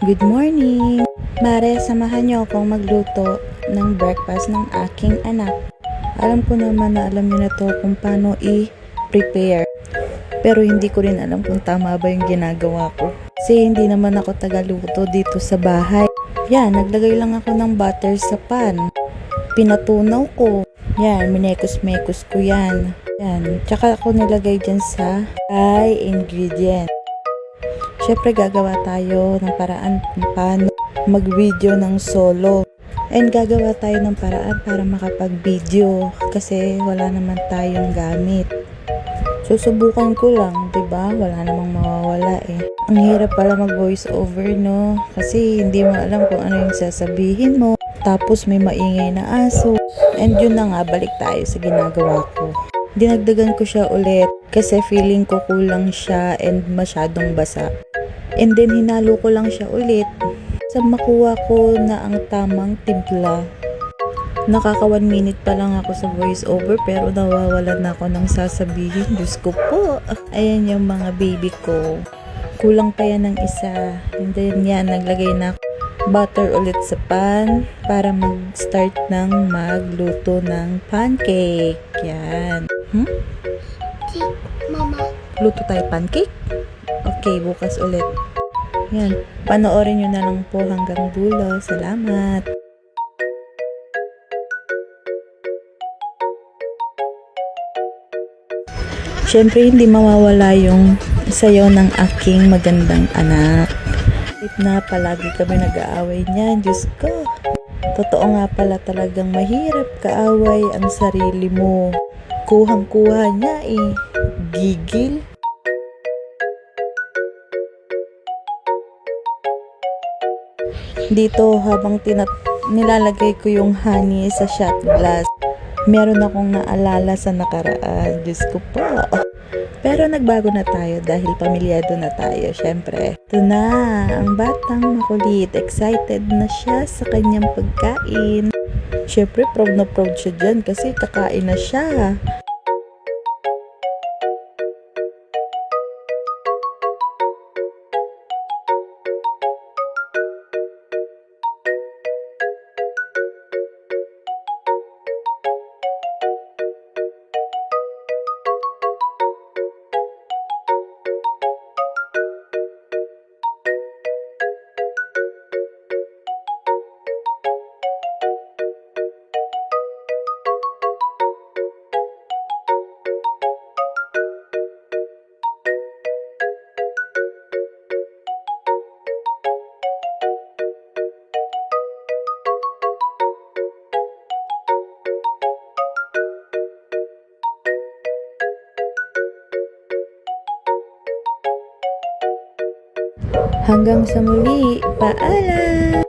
Good morning! Mare, samahan niyo akong magluto ng breakfast ng aking anak. Alam ko naman na alam niyo na to kung paano i-prepare. Pero hindi ko rin alam kung tama ba yung ginagawa ko. Kasi hindi naman ako tagaluto dito sa bahay. Yan, naglagay lang ako ng butter sa pan. Pinatunaw ko. Yan, minekos-mekos ko yan. Yan, tsaka ako nilagay dyan sa dry ingredient. Syempre gagawa tayo ng paraan kung paano mag-video ng solo. And gagawa tayo ng paraan para makapag-video kasi wala naman tayong gamit. Susubukan ko lang, 'di ba? Wala namang mawawala eh. Ang hirap pala mag-voice over, no? Kasi hindi mo alam kung ano yung sasabihin mo. Tapos may maingay na aso. And yun na nga, balik tayo sa ginagawa ko. Dinagdagan ko siya ulit kasi feeling ko kulang siya and masyadong basa. And then hinalo ko lang siya ulit sa makuha ko na ang tamang timpla. Nakaka 1 minute pa lang ako sa voice over pero nawawalan na ako ng sasabihin. Diyos ko po. Ayan yung mga baby ko. Kulang pa yan ng isa. And then yan, naglagay na butter ulit sa pan para mag-start ng magluto ng pancake. Yan. Mama. Luto tayo pancake? Okay, bukas ulit. Yan. Panoorin nyo na lang po hanggang dulo. Salamat. Siyempre, hindi mawawala yung sayo ng aking magandang anak. Kahit na palagi kami nag-aaway niyan, Diyos ko. Totoo nga pala talagang mahirap kaaway ang sarili mo. Kuhang-kuha niya eh. Gigil. Dito habang nilalagay ko yung honey sa shot glass, meron akong naalala sa nakaraan. Diyos ko po. Pero nagbago na tayo dahil pamilyado na tayo. Syempre, ito na ang batang makulit. Excited na siya sa kanyang pagkain. Syempre, proud na proud siya dyan kasi kakain na siya. Hanggang sa muli, paalam!